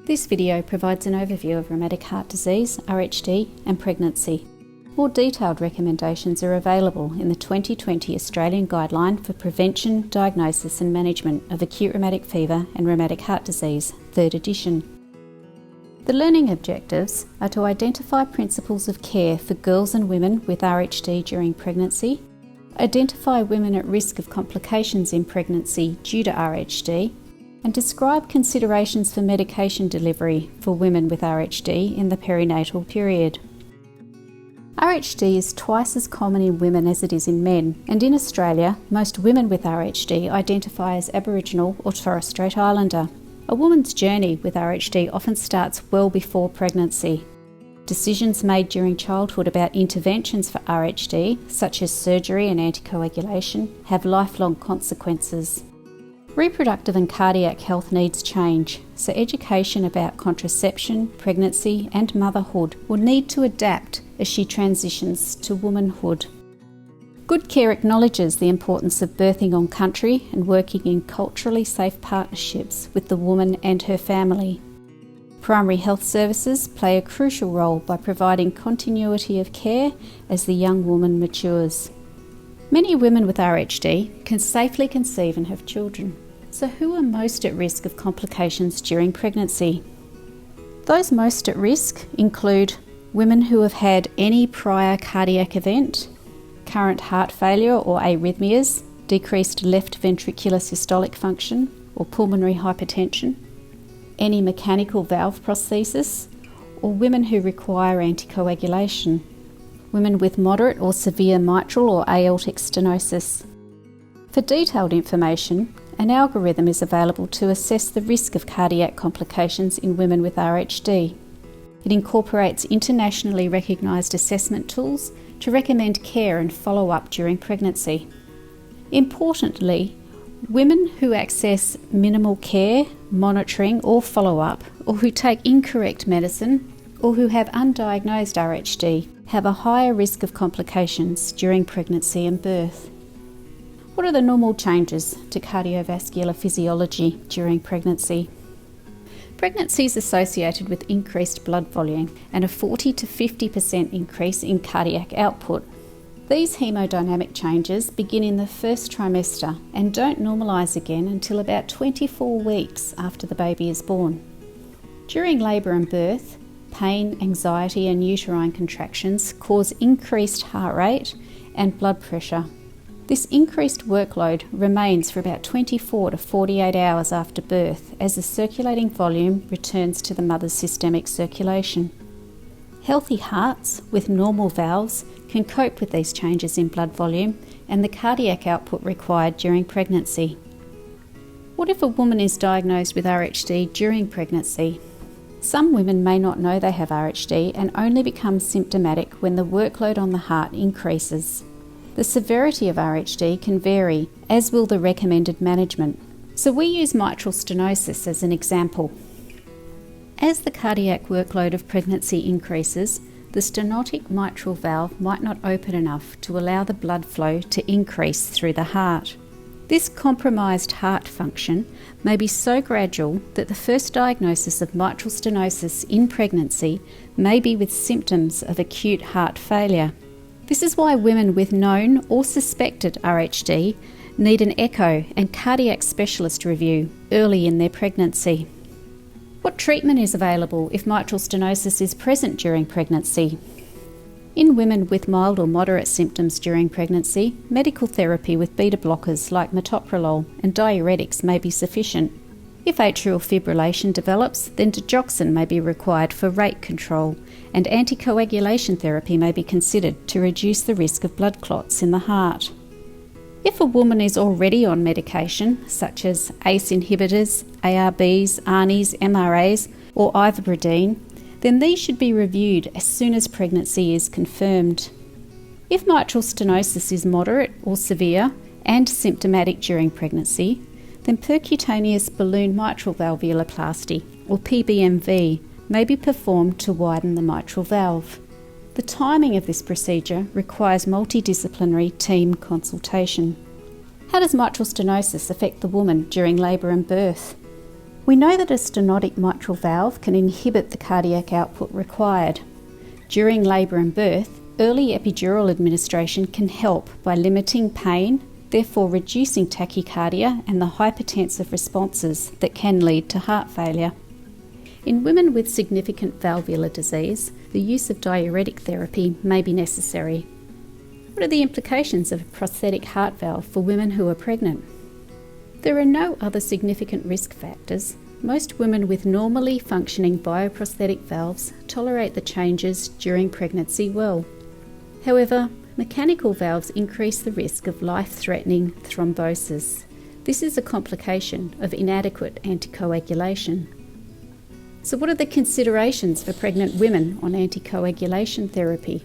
This video provides an overview of rheumatic heart disease, RHD, and pregnancy. More detailed recommendations are available in the 2020 Australian Guideline for Prevention, Diagnosis and Management of Acute Rheumatic Fever and Rheumatic Heart Disease, 3rd edition. The learning objectives are to identify principles of care for girls and women with RHD during pregnancy, identify women at risk of complications in pregnancy due to RHD, and describe considerations for medication delivery for women with RHD in the perinatal period. RHD is twice as common in women as it is in men, and in Australia, most women with RHD identify as Aboriginal or Torres Strait Islander. A woman's journey with RHD often starts well before pregnancy. Decisions made during childhood about interventions for RHD, such as surgery and anticoagulation, have lifelong consequences. Reproductive and cardiac health needs change, so education about contraception, pregnancy and motherhood will need to adapt as she transitions to womanhood. Good Care acknowledges the importance of birthing on country and working in culturally safe partnerships with the woman and her family. Primary health services play a crucial role by providing continuity of care as the young woman matures. Many women with RHD can safely conceive and have children. So who are most at risk of complications during pregnancy? Those most at risk include women who have had any prior cardiac event, current heart failure or arrhythmias, decreased left ventricular systolic function or pulmonary hypertension, any mechanical valve prosthesis, or women who require anticoagulation, women with moderate or severe mitral or aortic stenosis. For detailed information, an algorithm is available to assess the risk of cardiac complications in women with RHD. It incorporates internationally recognised assessment tools to recommend care and follow-up during pregnancy. Importantly, women who access minimal care, monitoring or follow-up, or who take incorrect medicine, or who have undiagnosed RHD, have a higher risk of complications during pregnancy and birth. What are the normal changes to cardiovascular physiology during pregnancy? Pregnancy is associated with increased blood volume and a 40 to 50% increase in cardiac output. These hemodynamic changes begin in the first trimester and don't normalise again until about 24 weeks after the baby is born. During labour and birth, pain, anxiety and uterine contractions cause increased heart rate and blood pressure. This increased workload remains for about 24 to 48 hours after birth as the circulating volume returns to the mother's systemic circulation. Healthy hearts with normal valves can cope with these changes in blood volume and the cardiac output required during pregnancy. What if a woman is diagnosed with RHD during pregnancy? Some women may not know they have RHD and only become symptomatic when the workload on the heart increases. The severity of RHD can vary, as will the recommended management. So we use mitral stenosis as an example. As the cardiac workload of pregnancy increases, the stenotic mitral valve might not open enough to allow the blood flow to increase through the heart. This compromised heart function may be so gradual that the first diagnosis of mitral stenosis in pregnancy may be with symptoms of acute heart failure. This is why women with known or suspected RHD need an echo and cardiac specialist review early in their pregnancy. What treatment is available if mitral stenosis is present during pregnancy? In women with mild or moderate symptoms during pregnancy, medical therapy with beta blockers like metoprolol and diuretics may be sufficient. If atrial fibrillation develops, then digoxin may be required for rate control, and anticoagulation therapy may be considered to reduce the risk of blood clots in the heart. If a woman is already on medication, such as ACE inhibitors, ARBs, ARNIs, MRAs, or ivabradine, then these should be reviewed as soon as pregnancy is confirmed. If mitral stenosis is moderate or severe and symptomatic during pregnancy, then percutaneous balloon mitral valvuloplasty, or PBMV, may be performed to widen the mitral valve. The timing of this procedure requires multidisciplinary team consultation. How does mitral stenosis affect the woman during labour and birth? We know that a stenotic mitral valve can inhibit the cardiac output required. During labour and birth, early epidural administration can help by limiting pain, therefore reducing tachycardia and the hypertensive responses that can lead to heart failure. In women with significant valvular disease, the use of diuretic therapy may be necessary. What are the implications of a prosthetic heart valve for women who are pregnant? There are no other significant risk factors. Most women with normally functioning bioprosthetic valves tolerate the changes during pregnancy well. However, mechanical valves increase the risk of life-threatening thrombosis. This is a complication of inadequate anticoagulation. So what are the considerations for pregnant women on anticoagulation therapy?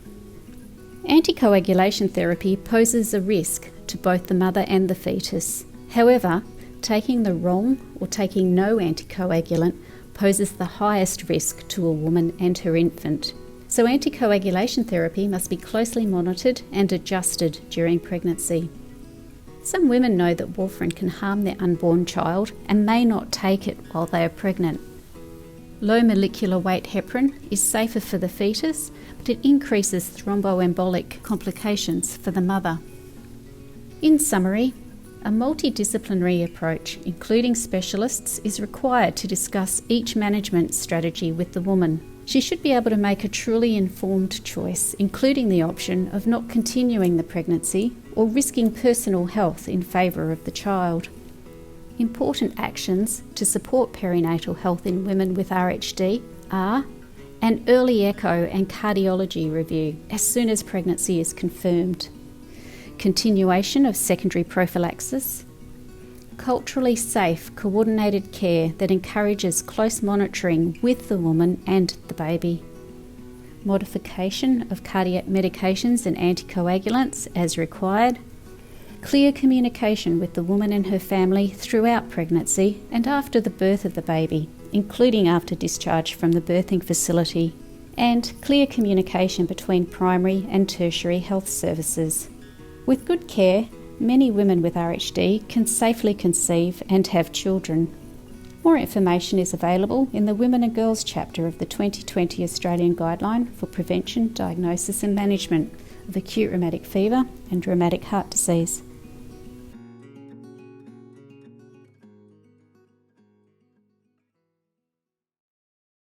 Anticoagulation therapy poses a risk to both the mother and the fetus. However, taking the wrong or taking no anticoagulant poses the highest risk to a woman and her infant. So anticoagulation therapy must be closely monitored and adjusted during pregnancy. Some women know that warfarin can harm their unborn child and may not take it while they are pregnant. Low molecular weight heparin is safer for the fetus, but it increases thromboembolic complications for the mother. In summary, a multidisciplinary approach, including specialists, is required to discuss each management strategy with the woman. She should be able to make a truly informed choice, including the option of not continuing the pregnancy or risking personal health in favour of the child. Important actions to support perinatal health in women with RHD are an early echo and cardiology review as soon as pregnancy is confirmed, continuation of secondary prophylaxis, culturally safe, coordinated care that encourages close monitoring with the woman and the baby, modification of cardiac medications and anticoagulants as required, clear communication with the woman and her family throughout pregnancy and after the birth of the baby, including after discharge from the birthing facility, and clear communication between primary and tertiary health services. With good care, many women with RHD can safely conceive and have children. More information is available in the Women and Girls chapter of the 2020 Australian Guideline for Prevention, Diagnosis and Management of Acute Rheumatic Fever and Rheumatic Heart Disease.